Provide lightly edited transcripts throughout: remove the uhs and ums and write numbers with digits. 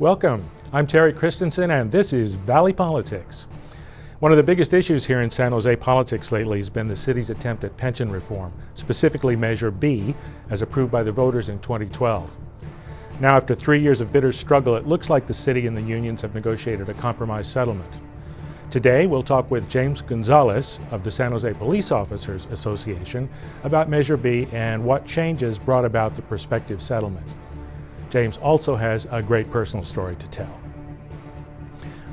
Welcome. I'm Terry Christensen, and this is Valley Politics. One of the biggest issues here in San Jose politics lately has been the city's attempt at pension reform, specifically Measure B, as approved by the voters in 2012. Now, after 3 years of bitter struggle, it looks like the city and the unions have negotiated a compromise settlement. Today, we'll talk with James Gonzales of the San Jose Police Officers Association about Measure B and what changes brought about the prospective settlement. James also has a great personal story to tell.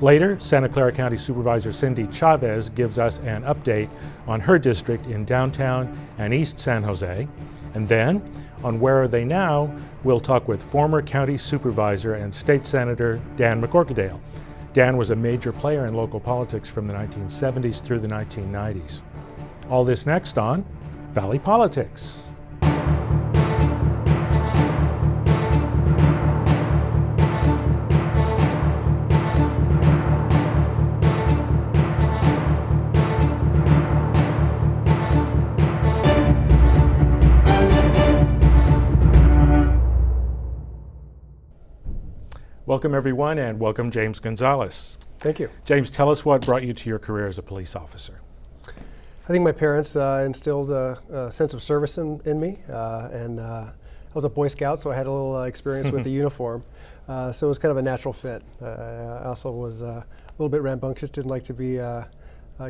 Later, Santa Clara County Supervisor Cindy Chavez gives us an update on her district in downtown and East San Jose. And then, on Where Are They Now, we'll talk with former county supervisor and state senator Dan McCorquodale. Dan was a major player in local politics from the 1970s through the 1990s. All this next on Valley Politics. Welcome everyone, and welcome James Gonzales. Thank you. James, tell us what brought you to your career as a police officer. I think my parents instilled a sense of service in me, and I was a Boy Scout, so I had a little experience with the uniform, so it was kind of a natural fit. I also was a little bit rambunctious, didn't like to be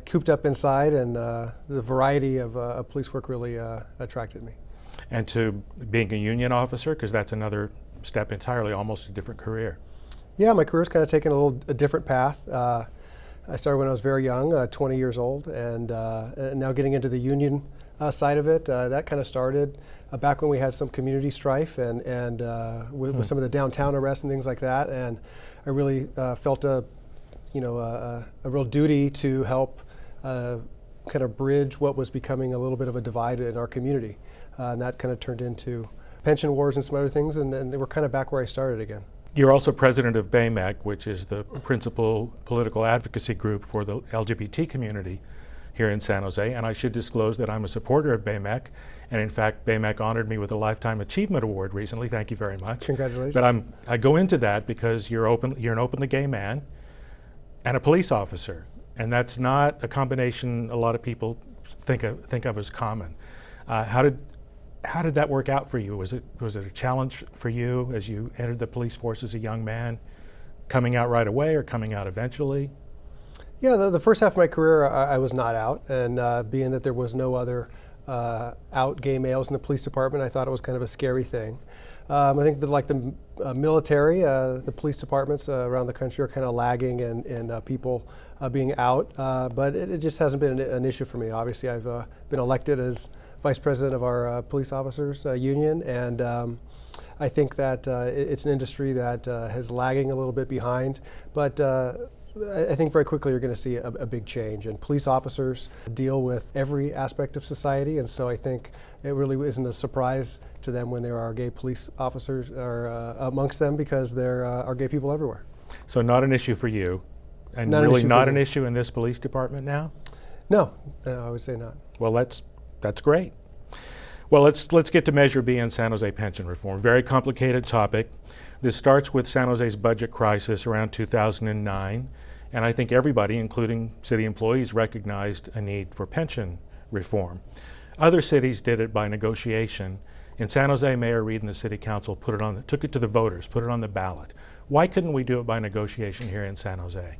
cooped up inside, and the variety of police work really attracted me. And to being a union officer, because that's another step entirely, almost a different career. Yeah, my career's kind of taken a different path. I started when I was very young, 20 years old, and now getting into the union side of it. That kind of started back when we had some community strife and with some of the downtown arrests and things like that. And I really felt a real duty to help kind of bridge what was becoming a little bit of a divide in our community, and that kind of turned into pension wars and some other things, and then we're kind of back where I started again. You're also president of BAMAC, which is the principal political advocacy group for the LGBT community here in San Jose, and I should disclose that I'm a supporter of BAMAC, and in fact, BAMAC honored me with a Lifetime Achievement Award recently. Thank you very much. Congratulations. But I go into that because you're an openly gay man and a police officer, and that's not a combination a lot of people think of as common. How did that work out for you? Was it a challenge for you as you entered the police force as a young man, coming out right away or coming out eventually? Yeah, the first half of my career I was not out, and being that there was no other out gay males in the police department, I thought it was kind of a scary thing. I think that like the military, the police departments around the country are kind of lagging in people being out, but it just hasn't been an issue for me. Obviously, I've been elected as vice president of our police officers union, and I think that it's an industry that is lagging a little bit behind, but I think very quickly you're going to see a big change, and police officers deal with every aspect of society, and so I think it really isn't a surprise to them when there are gay police officers amongst them, because there are gay people everywhere. So not an issue for you, and really not an issue in this police department now? No, I would say not. Well, that's great. Well, let's get to Measure B and San Jose pension reform. Very complicated topic. This starts with San Jose's budget crisis around 2009, and I think everybody, including city employees, recognized a need for pension reform. Other cities did it by negotiation. In San Jose, Mayor Reed and the City Council took it to the voters, put it on the ballot. Why couldn't we do it by negotiation here in San Jose?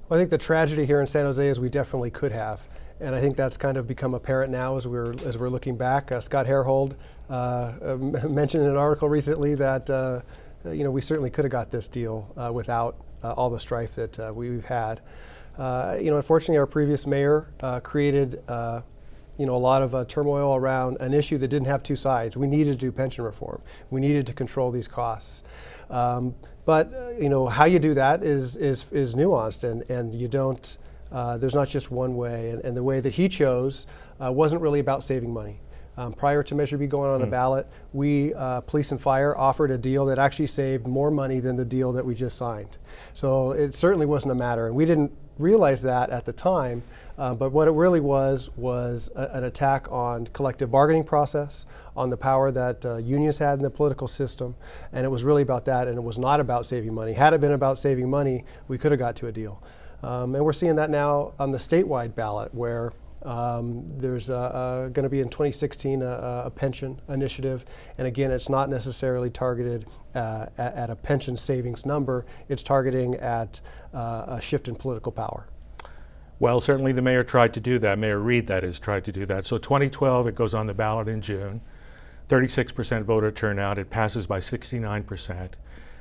Well, I think the tragedy here in San Jose is we definitely could have. And I think that's kind of become apparent now as we're looking back. Scott Herhold mentioned in an article recently that we certainly could have got this deal without all the strife that we've had. Unfortunately, our previous mayor created a lot of turmoil around an issue that didn't have two sides. We needed to do pension reform. We needed to control these costs. But how you do that is nuanced, and you don't. There's not just one way, and the way that he chose wasn't really about saving money. Prior to Measure B going on the ballot, we, police and fire, offered a deal that actually saved more money than the deal that we just signed. So it certainly wasn't a matter, and we didn't realize that at the time, but what it really was an attack on collective bargaining process, on the power that unions had in the political system, and it was really about that, and it was not about saving money. Had it been about saving money, we could have got to a deal. And we're seeing that now on the statewide ballot, where there's going to be in 2016 a pension initiative, and again, it's not necessarily targeted at a pension savings number. It's targeting at a shift in political power. Well, certainly the mayor tried to do that. Mayor Reed, that is, tried to do that. So 2012, it goes on the ballot in June. 36% voter turnout. It passes by 69%,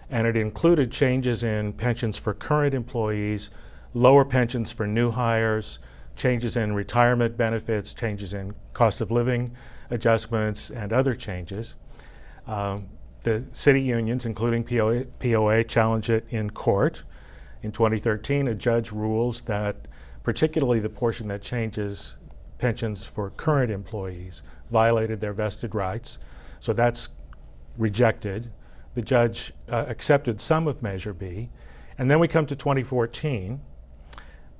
and it included changes in pensions for current employees, lower pensions for new hires, changes in retirement benefits, changes in cost of living adjustments, and other changes. The city unions, including POA, challenge it in court. In 2013, a judge rules that particularly the portion that changes pensions for current employees violated their vested rights. So that's rejected. The judge accepted some of Measure B. And then we come to 2014.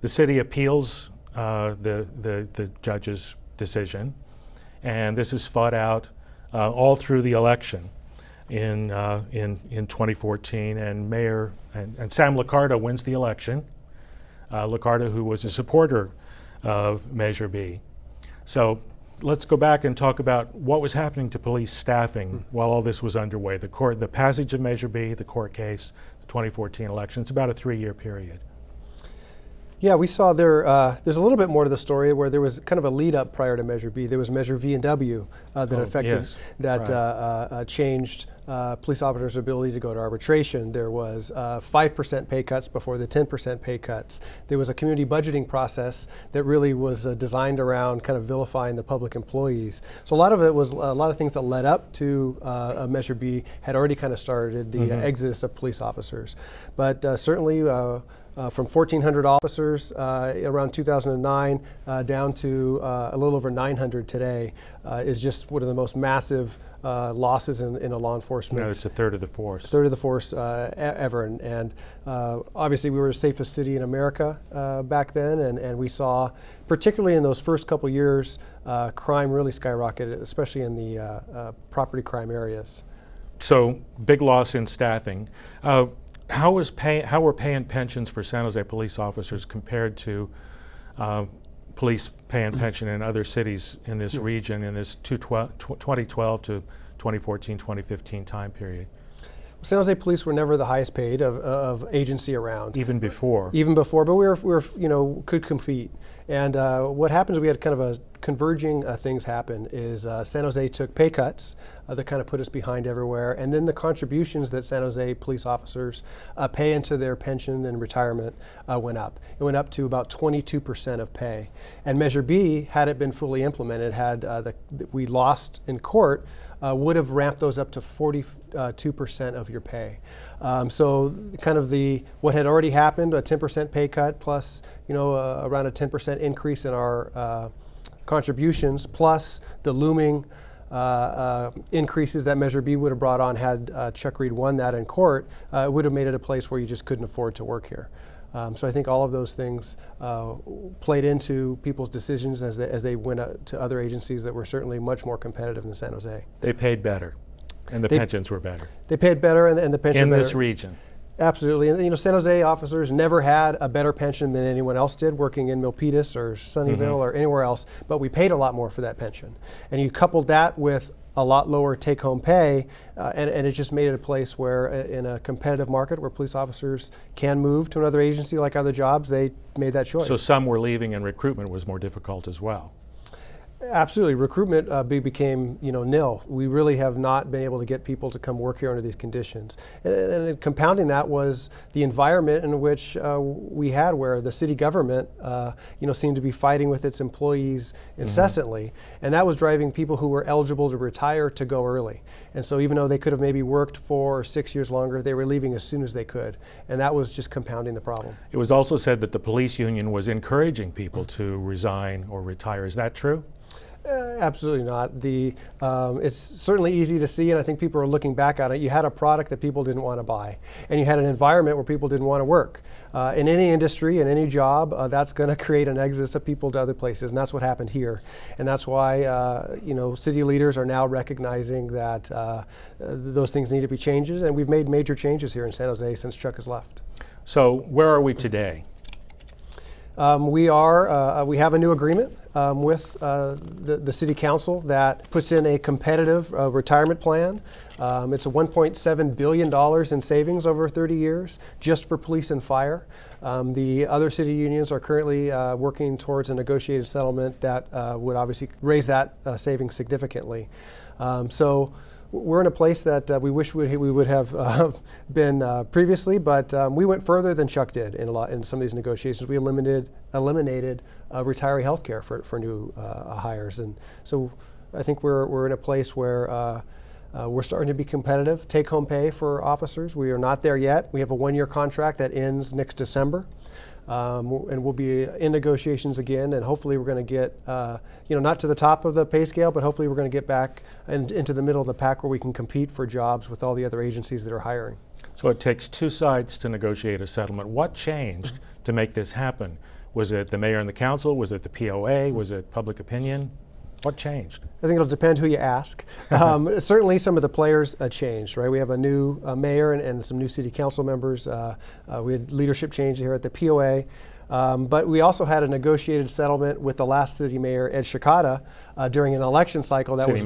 The city appeals the judge's decision, and this is fought out all through the election in 2014. And Mayor and Sam Liccardo wins the election. Liccardo, who was a supporter of Measure B. So let's go back and talk about what was happening to police staffing while all this was underway. The passage of Measure B, the court case, the 2014 election. It's about a 3-year period. Yeah, we saw there's a little bit more to the story where there was kind of a lead up prior to Measure B. There was Measure V and W changed police officers' ability to go to arbitration. There was 5% pay cuts before the 10% pay cuts. There was a community budgeting process that really was designed around kind of vilifying the public employees. So a lot of it was a lot of things that led up to Measure B had already kind of started the exodus of police officers. But certainly from 1,400 officers around 2009 down to a little over 900 today is just one of the most massive losses in a law enforcement. No, it's a third of the force. Third of the force ever. And obviously we were the safest city in America back then, and we saw, particularly in those first couple years, crime really skyrocketed, especially in the property crime areas. So big loss in staffing. How were pay and pensions for San Jose police officers compared to police pay and pension in other cities in this region in this 2012 to 2014, 2015 time period? San Jose police were never the highest paid of agency around. Even before, but we were could compete. And what happened is we had kind of a converging things happen is San Jose took pay cuts that kind of put us behind everywhere, and then the contributions that San Jose police officers pay into their pension and retirement went up. It went up to about 22% of pay. And Measure B, had it been fully implemented, we lost in court, would have ramped those up to 42% of your pay. So kind of what had already happened, a 10% pay cut plus around a 10% increase in our contributions, plus the looming increases that Measure B would have brought on had Chuck Reed won that in court, it would have made it a place where you just couldn't afford to work here. So I think all of those things played into people's decisions as they went to other agencies that were certainly much more competitive than San Jose. They paid better, and the pensions were better. They paid better, and the pension in better. this region. Absolutely, and San Jose officers never had a better pension than anyone else did working in Milpitas or Sunnyvale or anywhere else, but we paid a lot more for that pension. And you coupled that with a lot lower take-home pay, and it just made it a place where, in a competitive market where police officers can move to another agency like other jobs, they made that choice. So some were leaving, and recruitment was more difficult as well. Absolutely, recruitment became nil. We really have not been able to get people to come work here under these conditions. And compounding that was the environment in which we had, where the city government seemed to be fighting with its employees incessantly, and that was driving people who were eligible to retire to go early. And so even though they could have maybe worked 4 or 6 years longer, they were leaving as soon as they could, and that was just compounding the problem. It was also said that the police union was encouraging people to resign or retire. Is that true? Absolutely not. It's certainly easy to see, and I think people are looking back on it. You had a product that people didn't want to buy, and you had an environment where people didn't want to work. In any industry, in any job, that's going to create an exodus of people to other places, and that's what happened here. And that's why city leaders are now recognizing that those things need to be changed, and we've made major changes here in San Jose since Chuck has left. So where are we today? We have a new agreement with the City Council that puts in a competitive retirement plan. It's a $1.7 billion in savings over 30 years just for police and fire. The other city unions are currently working towards a negotiated settlement that would obviously raise that savings significantly. So we're in a place that we wish we would have been previously, but we went further than Chuck did in some of these negotiations. We eliminated retiree health care for new hires, and so I think we're in a place where we're starting to be competitive. Take-home pay for officers, we are not there yet. We have a one-year contract that ends next December. And we'll be in negotiations again, and hopefully we're going to get, not to the top of the pay scale, but hopefully we're going to get back into the middle of the pack where we can compete for jobs with all the other agencies that are hiring. So it takes two sides to negotiate a settlement. What changed to make this happen? Was it the mayor and the council? Was it the POA? Was it public opinion? What changed? I think it'll depend who you ask. Certainly some of the players changed, right? We have a new mayor and some new city council members. We had leadership change here at the POA. But we also had a negotiated settlement with the last city mayor, Ed Shikata, during an election cycle. That City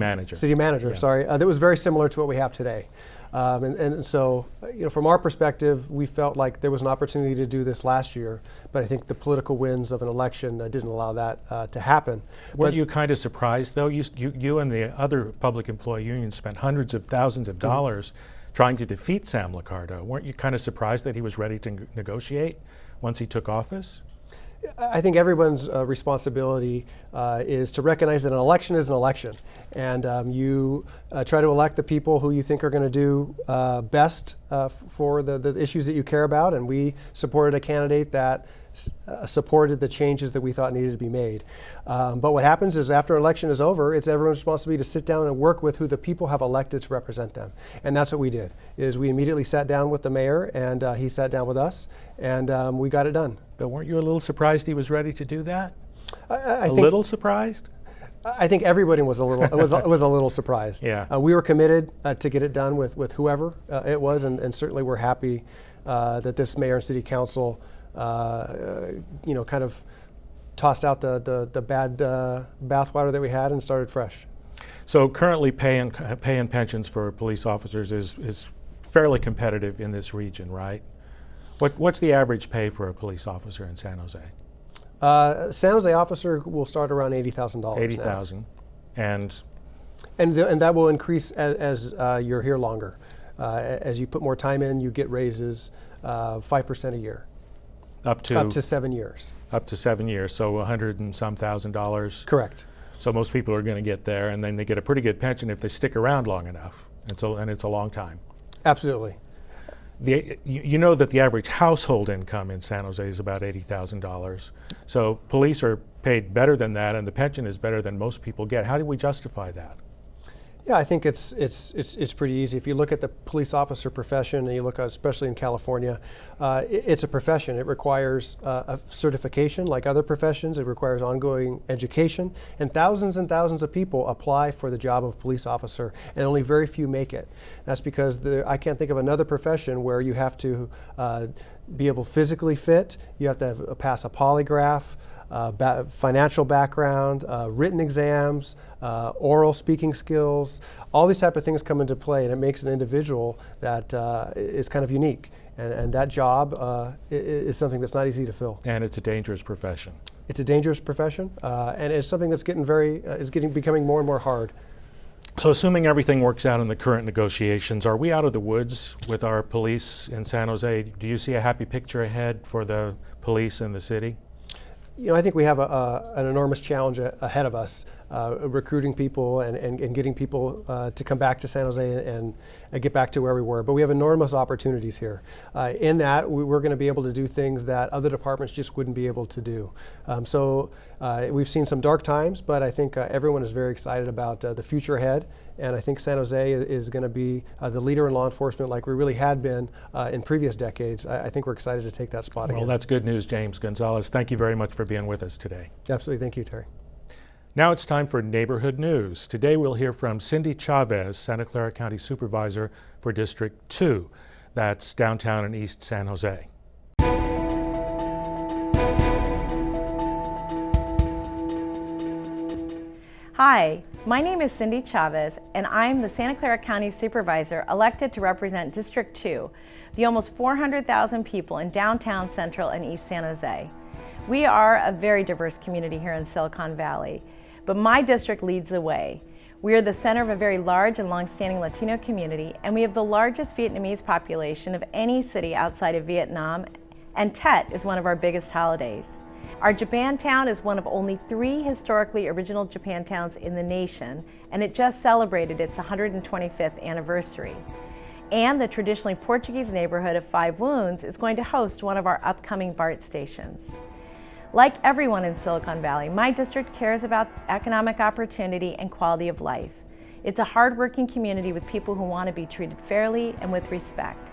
manager, yeah. Sorry. That was very similar to what we have today. And so, from our perspective, we felt like there was an opportunity to do this last year, but I think the political winds of an election didn't allow that to happen. Weren't you kind of surprised, though? You and the other public employee unions spent hundreds of thousands of dollars trying to defeat Sam Liccardo. Weren't you kind of surprised that he was ready to negotiate once he took office? I think everyone's responsibility is to recognize that an election is an election, and you try to elect the people who you think are going to do best for the issues that you care about, and we supported a candidate that supported the changes that we thought needed to be made. But what happens is after an election is over, it's everyone's responsibility to sit down and work with who the people have elected to represent them. And that's what we did, is we immediately sat down with the mayor, and he sat down with us, and we got it done. But weren't you a little surprised he was ready to do that? I think, little surprised? I think everybody was a little surprised. Yeah. We were committed to get it done with whoever it was, and certainly we're happy that this mayor and city council kind of tossed out the bad bathwater that we had and started fresh. So currently pay and pensions for police officers is fairly competitive in this region, right? What's the average pay for a police officer in San Jose? San Jose officer will start around $80,000. $80,000, and that will increase as you're here longer. As you put more time in, you get raises 5% a year. Up to 7 years. Up to 7 years, so $100 and some thousand. Correct. So most people are going to get there, and then they get a pretty good pension if they stick around long enough. And it's a long time. Absolutely. You know that the average household income in San Jose is about $80,000. So police are paid better than that, and the pension is better than most people get. How do we justify that? Yeah, I think it's pretty easy. If you look at the police officer profession, and you look at, especially in California, it's a profession. It requires a certification like other professions. It requires ongoing education, and thousands of people apply for the job of police officer, and only very few make it. That's because I can't think of another profession where you have to be able physically fit, you have to pass a polygraph, financial background, written exams, oral speaking skills, all these type of things come into play, and it makes an individual that is kind of unique. And that job is something that's not easy to fill. And it's a dangerous profession. It's a dangerous profession, and it's something that's becoming more and more hard. So assuming everything works out in the current negotiations, are we out of the woods with our police in San Jose? Do you see a happy picture ahead for the police in the city? I think we have an enormous challenge ahead of us, recruiting people and getting people to come back to San Jose and get back to where we were. But we have enormous opportunities here. In that, we're going to be able to do things that other departments just wouldn't be able to do. So we've seen some dark times, but I think everyone is very excited about the future ahead. And I think San Jose is going to be the leader in law enforcement like we really had been in previous decades. I think we're excited to take that spot again. Well, that's good news, James Gonzales. Thank you very much for being with us today. Absolutely. Thank you, Terry. Now it's time for neighborhood news. Today we'll hear from Cindy Chavez, Santa Clara County Supervisor for District 2. That's downtown and East San Jose. Hi, my name is Cindy Chavez, and I'm the Santa Clara County Supervisor elected to represent District 2, the almost 400,000 people in downtown, Central, and East San Jose. We are a very diverse community here in Silicon Valley, but my district leads the way. We are the center of a very large and long-standing Latino community, and we have the largest Vietnamese population of any city outside of Vietnam, and Tet is one of our biggest holidays. Our Japantown is one of only 3 historically original Japantowns in the nation, and it just celebrated its 125th anniversary. And the traditionally Portuguese neighborhood of Five Wounds is going to host one of our upcoming BART stations. Like everyone in Silicon Valley, my district cares about economic opportunity and quality of life. It's a hard-working community with people who want to be treated fairly and with respect.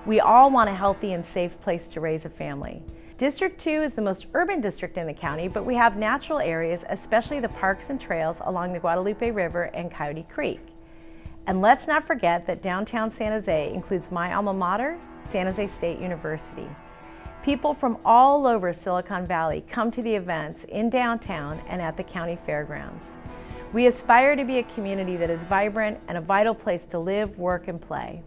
We all want a healthy and safe place to raise a family. District 2 is the most urban district in the county, but we have natural areas, especially the parks and trails along the Guadalupe River and Coyote Creek. And let's not forget that downtown San Jose includes my alma mater, San Jose State University. People from all over Silicon Valley come to the events in downtown and at the county fairgrounds. We aspire to be a community that is vibrant and a vital place to live, work, and play.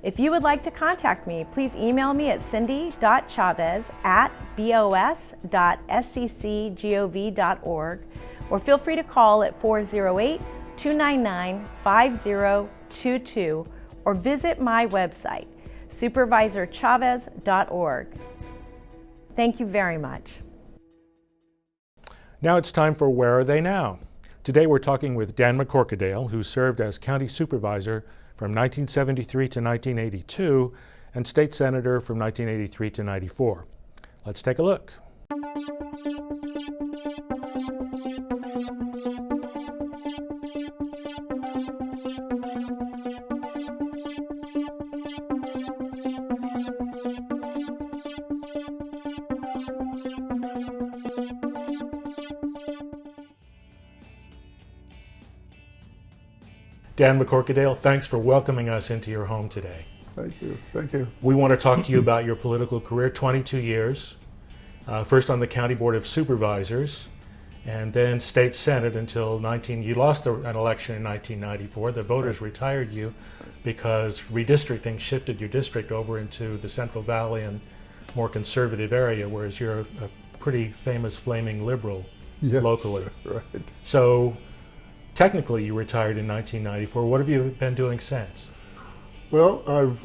If you would like to contact me, please email me at cindy.chavez@bos.sccgov.org or feel free to call at 408-299-5022 or visit my website, supervisorchavez.org. Thank you very much. Now it's time for Where Are They Now? Today we're talking with Dan McCorquodale, who served as County Supervisor from 1973 to 1982 and State Senator from 1983 to 94. Let's take a look. Dan McCorquodale, thanks for welcoming us into your home today. Thank you. Thank you. We want to talk to you about your political career, 22 years, first on the County Board of Supervisors, and then State Senate until you lost an election in 1994. The voters retired you because redistricting shifted your district over into the Central Valley and more conservative area, whereas you're a pretty famous flaming liberal locally. Right. So technically you retired in 1994. What have you been doing since? Well, I've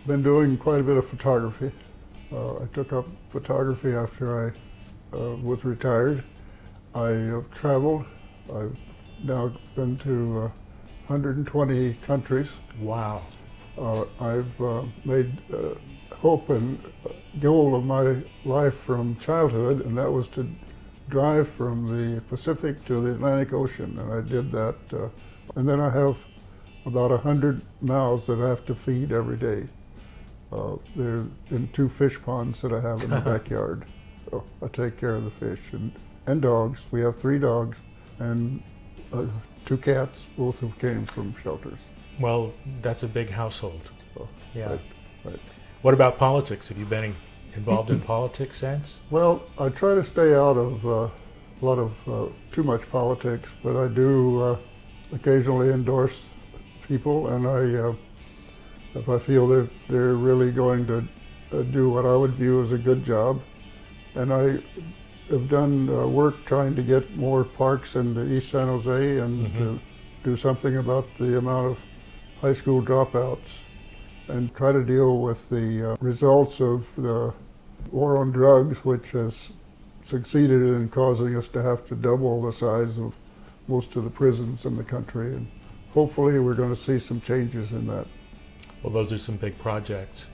been doing quite a bit of photography. I took up photography after I was retired. I traveled. I've now been to 120 countries. Wow. I've made hope and goal of my life from childhood, and that was to drive from the Pacific to the Atlantic Ocean, and I did that. And then I have about 100 mouths that I have to feed every day. They're in 2 fish ponds that I have in the backyard. So I take care of the fish and dogs. We have 3 dogs and 2 cats, both who came from shelters. Well, that's a big household. Yeah. Right. What about politics? Have you been involved in politics since? Well, I try to stay out of a lot of too much politics, but I do occasionally endorse people, and if I feel that they're really going to do what I would view as a good job. And I have done work trying to get more parks in the East San Jose and to do something about the amount of high school dropouts and try to deal with the results of the war on drugs, which has succeeded in causing us to have to double the size of most of the prisons in the country. And hopefully we're going to see some changes in that. Well, those are some big projects.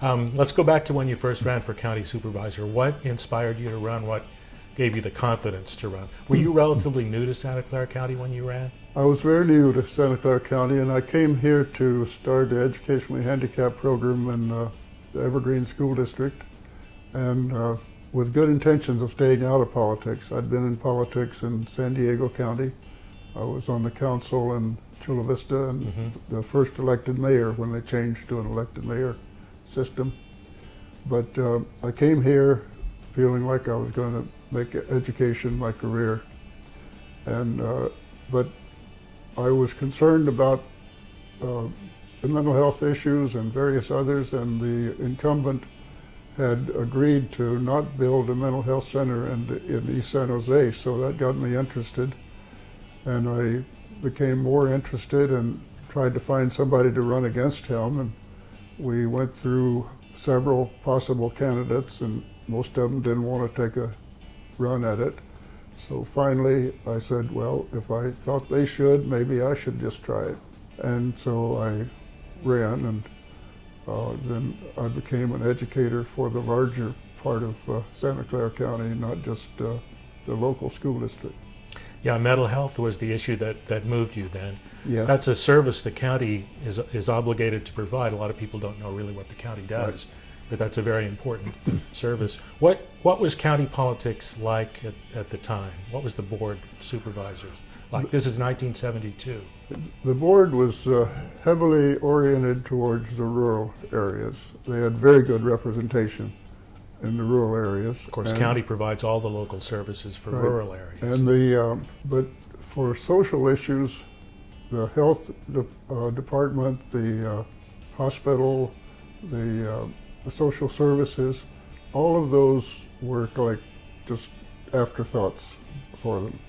Let's go back to when you first ran for county supervisor. What inspired you to run? What gave you the confidence to run? Were you relatively new to Santa Clara County when you ran? I was very new to Santa Clara County, and I came here to start the educationally handicapped program in the Evergreen School District, and with good intentions of staying out of politics. I'd been in politics in San Diego County. I was on the council in Chula Vista and the first elected mayor when they changed to an elected mayor system. But I came here feeling like I was going to make education my career. And but I was concerned about the mental health issues and various others, and the incumbent had agreed to not build a mental health center in East San Jose, so that got me interested. And I became more interested and tried to find somebody to run against him. And we went through several possible candidates, and most of them didn't want to take a run at it. So finally I said, well, if I thought they should, maybe I should just try it. And so I ran, and then I became an educator for the larger part of Santa Clara County, not just the local school district. Yeah, mental health was the issue that moved you then. Yes. That's a service the county is obligated to provide. A lot of people don't know really what the county does, Right. but that's a very important service. What was county politics like at the time? What was the board of supervisors like? This is 1972. The board was heavily oriented towards the rural areas. They had very good representation in the rural areas. Of course, county provides all the local services for Right. rural areas. And but for social issues, the health department, the hospital, the social services, all of those were like just afterthoughts for them.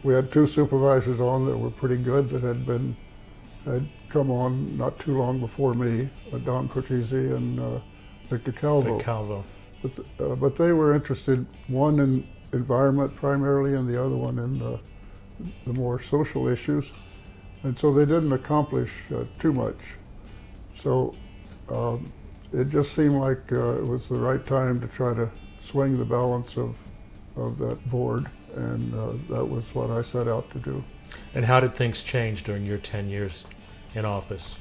We had two supervisors on that were pretty good that had come on not too long before me, Don Cortese and Victor Calvo. Vic Calvo. But they were interested, one in environment primarily, and the other one in the more social issues. And so they didn't accomplish too much. So it just seemed like it was the right time to try to swing the balance of that board, and that was what I set out to do. And how did things change during your 10 years in office?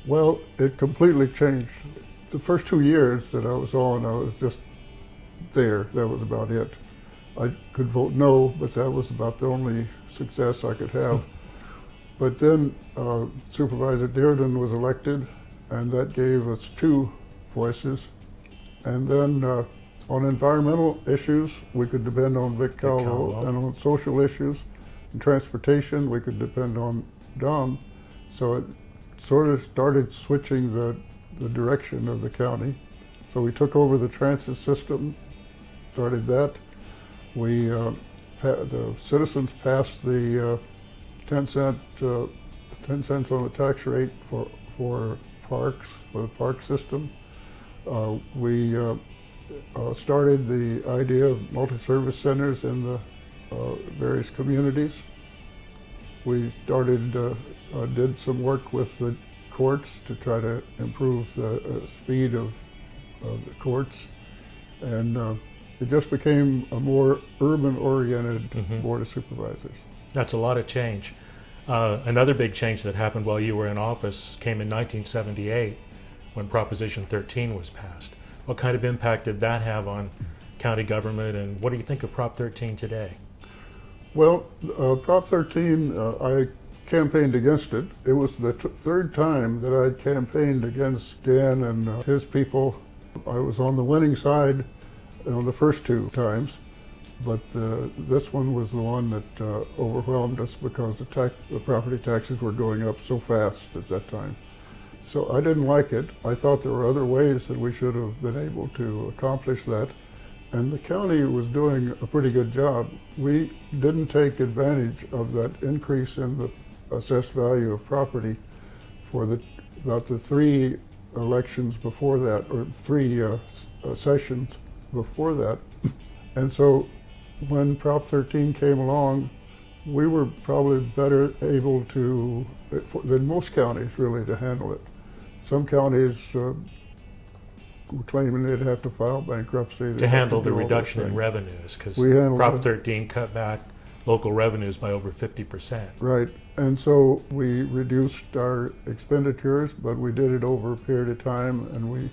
Well, it completely changed. The first 2 years that I was on, I was just there. That was about it. I could vote no, but that was about the only success I could have. But then Supervisor Dearden was elected, and that gave us 2 voices. And then on environmental issues, we could depend on Vic Calvo, and on social issues and transportation, we could depend on Don. So it sort of started switching the direction of the county. So we took over the transit system, started that. The citizens passed the 10 cents on the tax rate for parks, for the park system. We started the idea of multi-service centers in the various communities. We did some work with the courts to try to improve the speed of the courts, and it just became a more urban-oriented board of supervisors. That's a lot of change. Another big change that happened while you were in office came in 1978 when Proposition 13 was passed. What kind of impact did that have on county government, and what do you think of Prop 13 today? Well, Prop 13, I campaigned against it. It was the third time that I campaigned against Dan and his people. I was on the winning side on the first 2 times, but this one was the one that overwhelmed us because the property taxes were going up so fast at that time. So I didn't like it. I thought there were other ways that we should have been able to accomplish that. And the county was doing a pretty good job. We didn't take advantage of that increase in the assessed value of property for about the 3 elections before that, or 3 sessions before that. And so when Prop 13 came along, we were probably better able to, than most counties really, to handle it. Some counties were claiming they'd have to file bankruptcy. To handle the reduction in revenues, because Prop 13 cut back local revenues by over 50%. Right, and so we reduced our expenditures, but we did it over a period of time, and we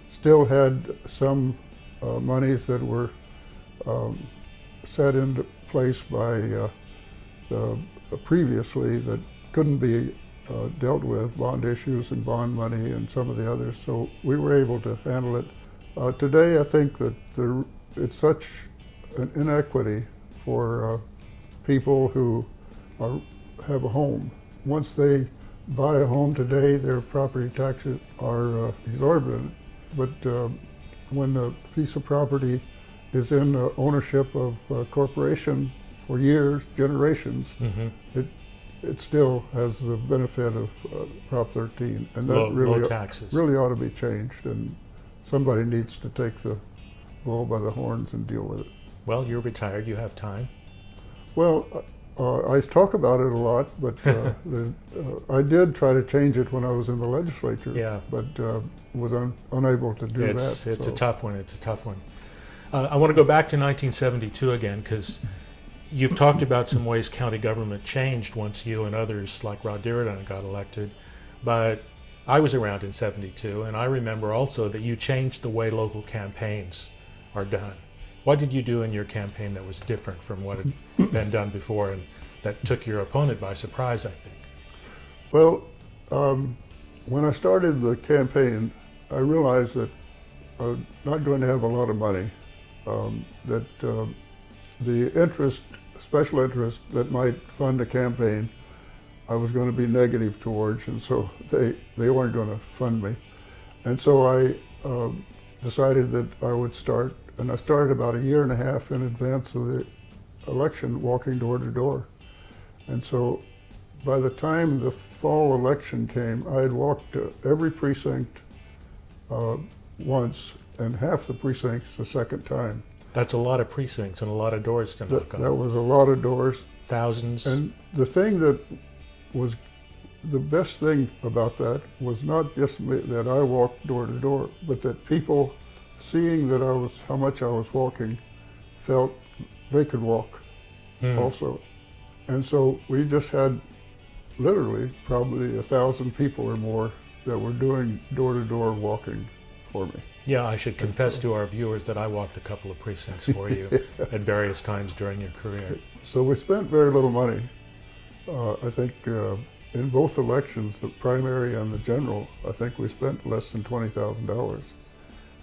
still had some monies that were set into place by previously that couldn't be dealt with, bond issues and bond money and some of the others, so we were able to handle it. Today I think that it's such an inequity for people who have a home. Once they buy a home today, their property taxes are exorbitant, but when a piece of property is in ownership of a corporation for years, generations, it still has the benefit of Prop 13, and that low taxes. Really ought to be changed, and somebody needs to take the bull by the horns and deal with it. Well, you're retired, you have time. Well, I talk about it a lot, but I did try to change it when I was in the legislature, but was unable to do that. It's a tough one, it's a tough one. I want to go back to 1972 again, because you've talked about some ways county government changed once you and others like Rod Diridan got elected, but I was around in '72, and I remember also that you changed the way local campaigns are done. What did you do in your campaign that was different from what had been done before and that took your opponent by surprise, I think? Well, when I started the campaign, I realized that I was not going to have a lot of money, that the interest, special interest that might fund a campaign, I was going to be negative towards, and so they weren't going to fund me. And so I decided that I would start, and I started about a year and a half in advance of the election, walking door to door. And so by the time the fall election came, I had walked to every precinct once, and half the precincts the second time. That's a lot of precincts and a lot of doors to knock on. That was a lot of doors. Thousands. And the thing that was the best thing about that was not just that I walked door to door, but that people, seeing that how much I was walking, felt they could walk also. And so we just had literally probably 1,000 people or more that were doing door to door walking for me. Yeah, I should confess to our viewers that I walked a couple of precincts for you at various times during your career. So we spent very little money. I think in both elections, the primary and the general, I think we spent less than $20,000.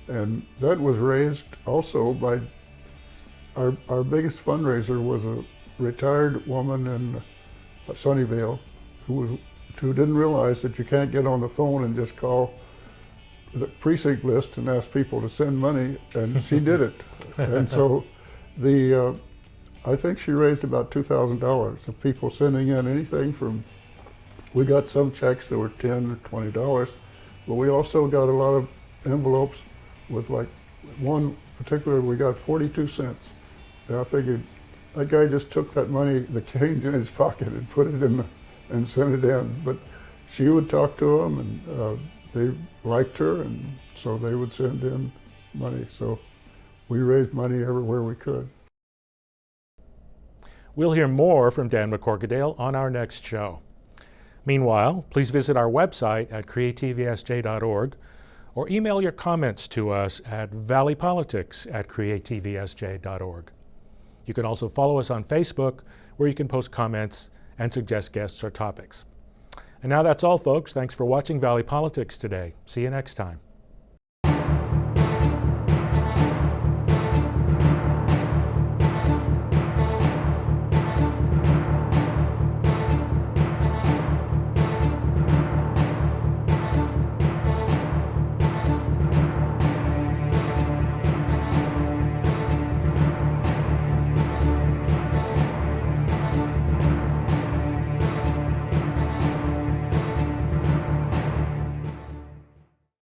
And that was raised also by, our biggest fundraiser was a retired woman in Sunnyvale who didn't realize that you can't get on the phone and just call the precinct list and ask people to send money, and she did it. And so I think she raised about $2,000 of people sending in anything from, we got some checks that were $10 or $20, but we also got a lot of envelopes with, like, one particular, we got 42 cents. And I figured that guy just took that money, the change in his pocket, and put it in and sent it in. But she would talk to them, and they liked her, and so they would send in money. So we raised money everywhere we could. We'll hear more from Dan McCorquodale on our next show. Meanwhile, please visit our website at creatvsj.org or email your comments to us at valleypolitics@creatvsj.org. You can also follow us on Facebook, where you can post comments and suggest guests or topics. And now that's all, folks. Thanks for watching Valley Politics today. See you next time.